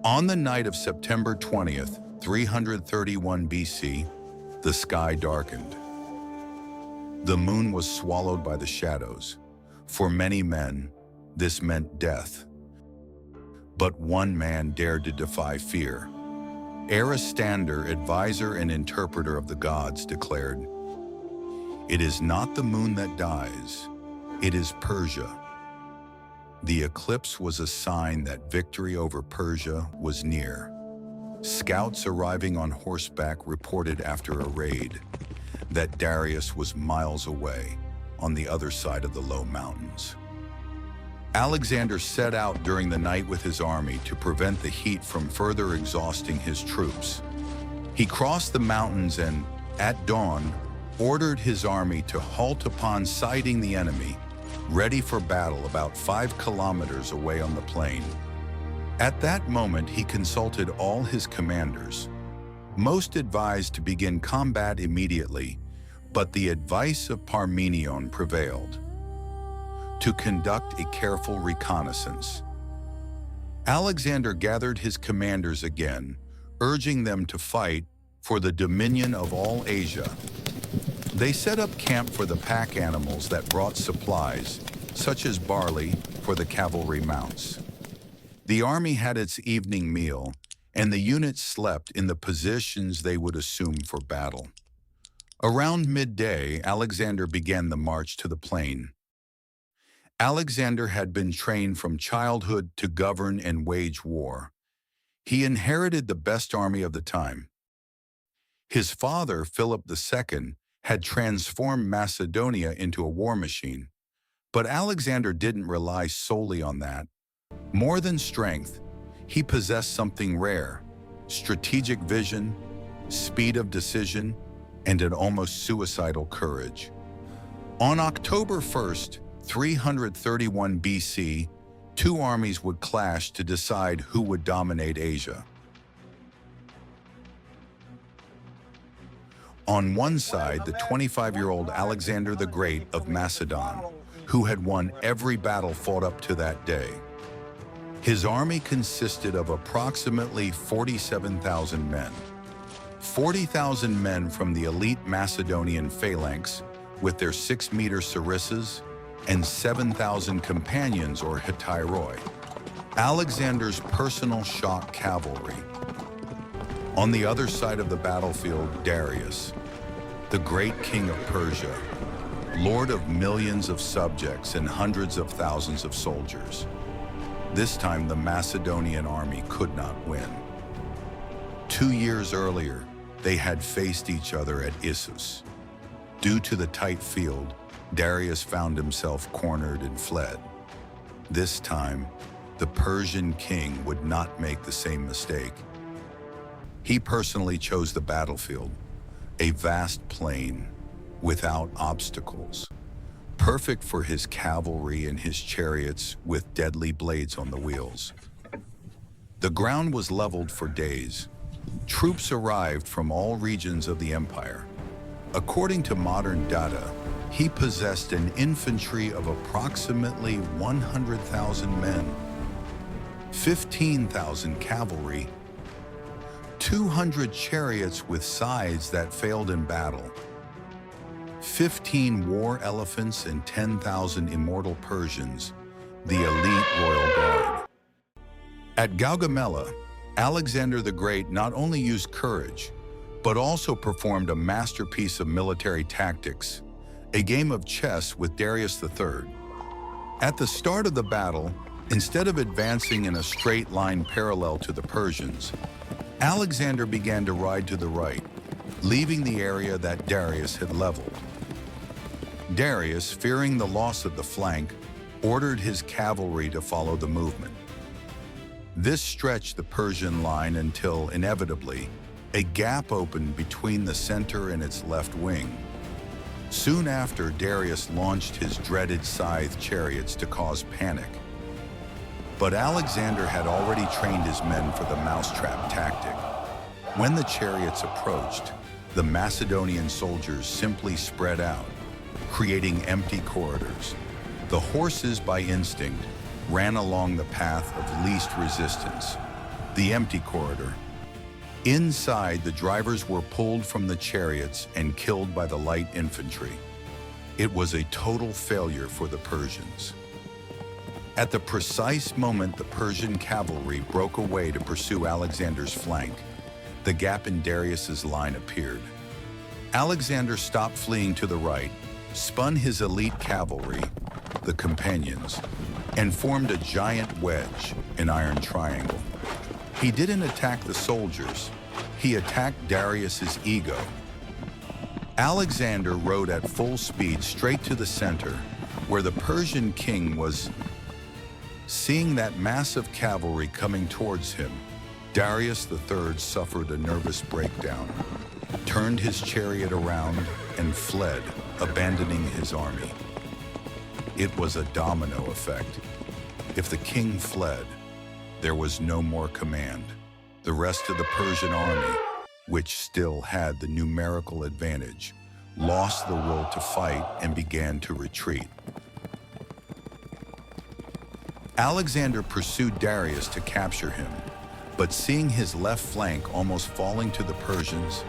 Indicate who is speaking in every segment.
Speaker 1: On the night of September 20th, 331 BC, the sky darkened. The moon was swallowed by the shadows. For many men, this meant death. But one man dared to defy fear. Aristander, advisor and interpreter of the gods, declared, "It is not the moon that dies, it is Persia." The eclipse was a sign that victory over Persia was near. Scouts arriving on horseback reported after a raid that Darius was miles away on the other side of the low mountains. Alexander set out during the night with his army to prevent the heat from further exhausting his troops. He crossed the mountains and, at dawn, ordered his army to halt upon sighting the enemy, ready for battle about 5 kilometers away on the plain. At that moment, he consulted all his commanders. Most advised to begin combat immediately, but the advice of Parmenion prevailed: to conduct a careful reconnaissance. Alexander gathered his commanders again, urging them to fight for the dominion of all Asia. They set up camp for the pack animals that brought supplies, such as barley, for the cavalry mounts. The army had its evening meal, and the units slept in the positions they would assume for battle. Around midday, Alexander began the march to the plain. Alexander had been trained from childhood to govern and wage war. He inherited the best army of the time. His father, Philip II, had transformed Macedonia into a war machine. But Alexander didn't rely solely on that. More than strength, he possessed something rare: strategic vision, speed of decision, and an almost suicidal courage. On October 1st, 331 BC, 2 armies would clash to decide who would dominate Asia. On one side, the 25-year-old Alexander the Great of Macedon, who had won every battle fought up to that day. His army consisted of approximately 47,000 men. 40,000 men from the elite Macedonian phalanx with their 6-meter sarissas, and 7,000 companions or hetairoi, Alexander's personal shock cavalry. On the other side of the battlefield, Darius, the great king of Persia, lord of millions of subjects and hundreds of thousands of soldiers. This time the Macedonian army could not win. 2 years earlier, they had faced each other at Issus. Due to the tight field, Darius found himself cornered and fled. This time, the Persian king would not make the same mistake. He personally chose the battlefield, a vast plain without obstacles, perfect for his cavalry and his chariots with deadly blades on the wheels. The ground was leveled for days. Troops arrived from all regions of the empire. According to modern data, he possessed an infantry of approximately 100,000 men, 15,000 cavalry, 200 chariots with scythes that failed in battle, 15 war elephants, and 10,000 immortal Persians, the elite royal guard. At Gaugamela, Alexander the Great not only used courage, but also performed a masterpiece of military tactics, a game of chess with Darius III. At the start of the battle, instead of advancing in a straight line parallel to the Persians, Alexander began to ride to the right, leaving the area that Darius had leveled. Darius, fearing the loss of the flank, ordered his cavalry to follow the movement. This stretched the Persian line until, inevitably, a gap opened between the center and its left wing. Soon after, Darius launched his dreaded scythe chariots to cause panic. But Alexander had already trained his men for the mousetrap tactic. When the chariots approached, the Macedonian soldiers simply spread out, creating empty corridors. The horses, by instinct, ran along the path of least resistance. The empty corridor. Inside, the drivers were pulled from the chariots and killed by the light infantry. It was a total failure for the Persians. At the precise moment the Persian cavalry broke away to pursue Alexander's flank, the gap in Darius's line appeared. Alexander stopped fleeing to the right, spun his elite cavalry, the companions, and formed a giant wedge, an iron triangle. He didn't attack the soldiers, he attacked Darius's ego. Alexander rode at full speed straight to the center, where the Persian king was. Seeing that massive cavalry coming towards him, Darius III suffered a nervous breakdown, turned his chariot around, and fled, abandoning his army. It was a domino effect. If the king fled, there was no more command. The rest of the Persian army, which still had the numerical advantage, lost the will to fight and began to retreat. Alexander pursued Darius to capture him, but seeing his left flank almost falling to the Persians,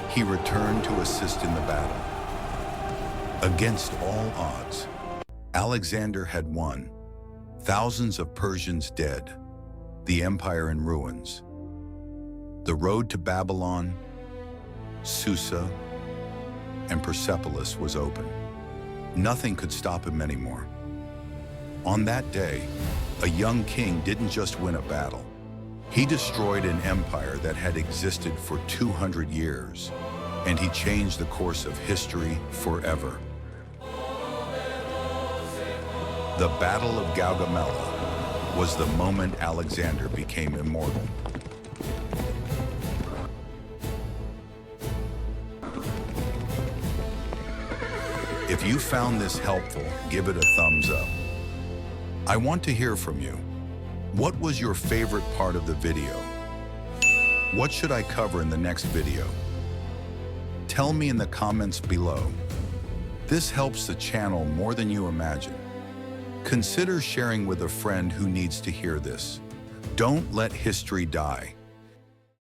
Speaker 1: he returned to assist in the battle. Against all odds, Alexander had won. Thousands of Persians dead, the empire in ruins. The road to Babylon, Susa, and Persepolis was open. Nothing could stop him anymore. On that day, a young king didn't just win a battle. He destroyed an empire that had existed for 200 years, and he changed the course of history forever. The Battle of Gaugamela was the moment Alexander became immortal. If you found this helpful, give it a thumbs up. I want to hear from you. What was your favorite part of the video? What should I cover in the next video? Tell me in the comments below. This helps the channel more than you imagine. Consider sharing with a friend who needs to hear this. Don't let history die.